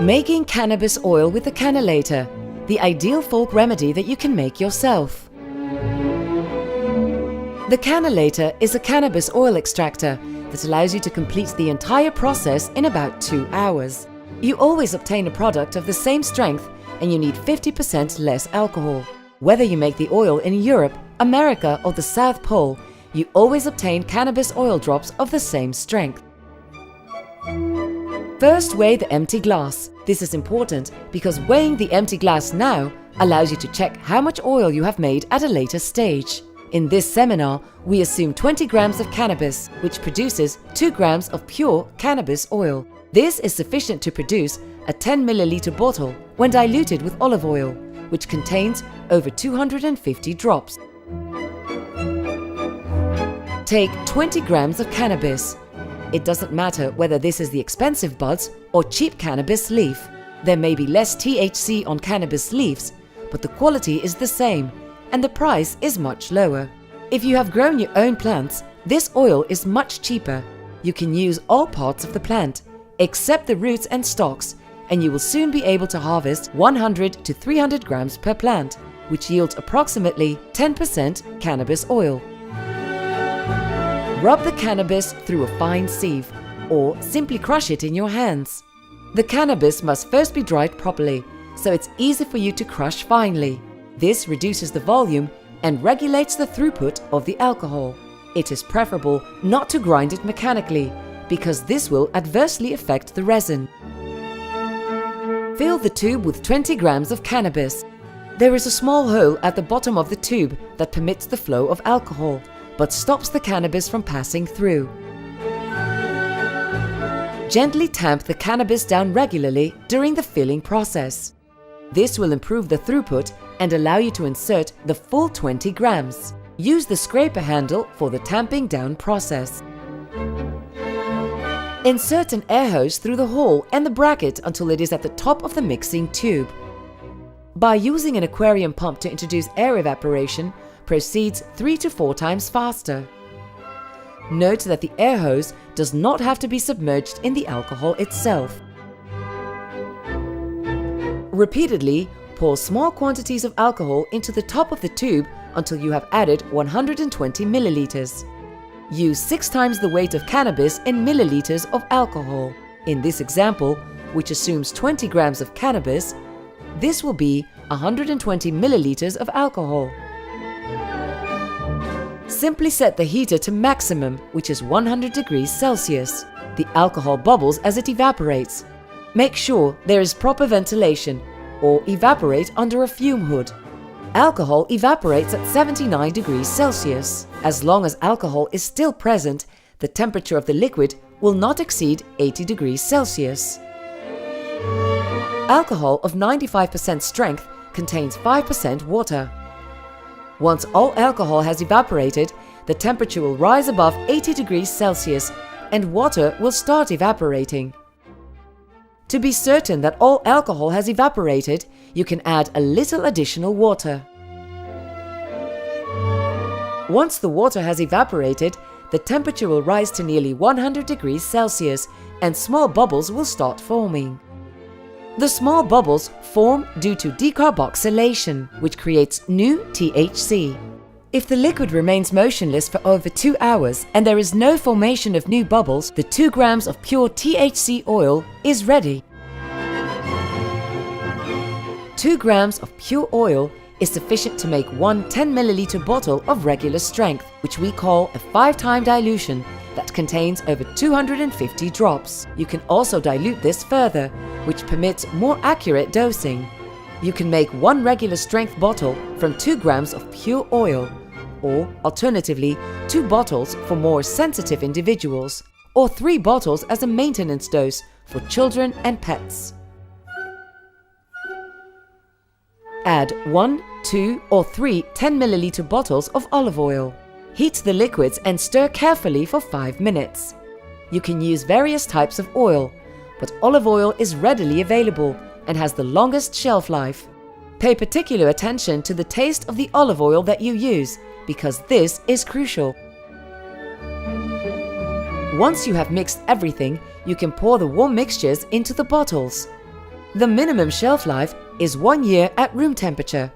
Making cannabis oil with the Cannolator, the ideal folk remedy that you can make yourself. The Cannolator is a cannabis oil extractor that allows you to complete the entire process in about 2 hours. You always obtain a product of the same strength and you need 50% less alcohol. Whether you make the oil in Europe, America or the South Pole, you always obtain cannabis oil drops of the same strength. First, weigh the empty glass. This is important because weighing the empty glass now allows you to check how much oil you have made at a later stage. In this seminar, we assume 20 grams of cannabis, which produces 2 grams of pure cannabis oil. This is sufficient to produce a 10 milliliter bottle when diluted with olive oil, which contains over 250 drops. Take 20 grams of cannabis. It doesn't matter whether this is the expensive buds or cheap cannabis leaf. There may be less THC on cannabis leaves, but the quality is the same and the price is much lower. If you have grown your own plants, this oil is much cheaper. You can use all parts of the plant, except the roots and stalks, and you will soon be able to harvest 100 to 300 grams per plant, which yields approximately 10% cannabis oil. Rub the cannabis through a fine sieve, or simply crush it in your hands. The cannabis must first be dried properly, so it's easy for you to crush finely. This reduces the volume and regulates the throughput of the alcohol. It is preferable not to grind it mechanically, because this will adversely affect the resin. Fill the tube with 20 grams of cannabis. There is a small hole at the bottom of the tube that permits the flow of alcohol, but stops the cannabis from passing through. Gently tamp the cannabis down regularly during the filling process. This will improve the throughput and allow you to insert the full 20 grams. Use the scraper handle for the tamping down process. Insert an air hose through the hole and the bracket until it is at the top of the mixing tube. By using an aquarium pump to introduce air evaporation, proceeds 3 to 4 times faster. Note that the air hose does not have to be submerged in the alcohol itself. Repeatedly, pour small quantities of alcohol into the top of the tube until you have added 120 milliliters. Use 6 times the weight of cannabis in milliliters of alcohol. In this example, which assumes 20 grams of cannabis, this will be 120 milliliters of alcohol. Simply set the heater to maximum, which is 100 degrees Celsius. The alcohol bubbles as it evaporates. Make sure there is proper ventilation, or evaporate under a fume hood. Alcohol evaporates at 79 degrees Celsius. As long as alcohol is still present, the temperature of the liquid will not exceed 80 degrees Celsius. Alcohol of 95% strength contains 5% water. Once all alcohol has evaporated, the temperature will rise above 80 degrees Celsius and water will start evaporating. To be certain that all alcohol has evaporated, you can add a little additional water. Once the water has evaporated, the temperature will rise to nearly 100 degrees Celsius and small bubbles will start forming. The small bubbles form due to decarboxylation, which creates new THC. If the liquid remains motionless for over 2 hours and there is no formation of new bubbles, the 2 grams of pure THC oil is ready. 2 grams of pure oil is sufficient to make one 10 milliliter bottle of regular strength, which we call a 5-time dilution that contains over 250 drops. You can also dilute this further, which permits more accurate dosing. You can make one regular strength bottle from 2 grams of pure oil, or alternatively 2 bottles for more sensitive individuals, or 3 bottles as a maintenance dose for children and pets. Add 1, 2 or 3 10 milliliter bottles of olive oil. Heat the liquids and stir carefully for 5 minutes. You can use various types of oil, but olive oil is readily available and has the longest shelf life. Pay particular attention to the taste of the olive oil that you use, because this is crucial. Once you have mixed everything, you can pour the warm mixtures into the bottles. The minimum shelf life is 1 year at room temperature.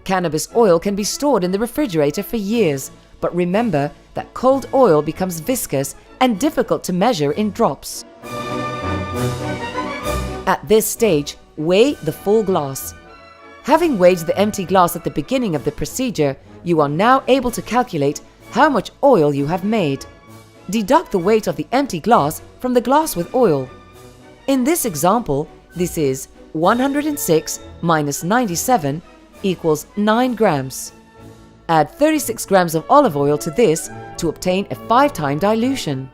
Cannabis oil can be stored in the refrigerator for years, but remember that cold oil becomes viscous and difficult to measure in drops. At this stage, weigh the full glass. Having weighed the empty glass at the beginning of the procedure, you are now able to calculate how much oil you have made. Deduct the weight of the empty glass from the glass with oil. In this example, this is 106 minus 97 equals 9 grams. Add 36 grams of olive oil to this to obtain a 5-time dilution.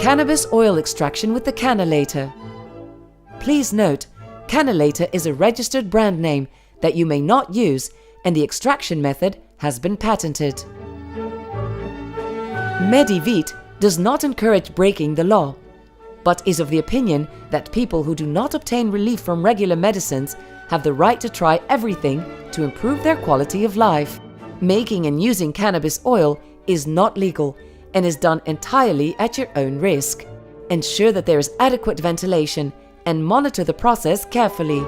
Cannabis oil extraction with the Cannolator. Please note, Cannolator is a registered brand name that you may not use, and the extraction method has been patented. Medivit does not encourage breaking the law, but is of the opinion that people who do not obtain relief from regular medicines have the right to try everything to improve their quality of life. Making and using cannabis oil is not legal and is done entirely at your own risk. Ensure that there is adequate ventilation and monitor the process carefully.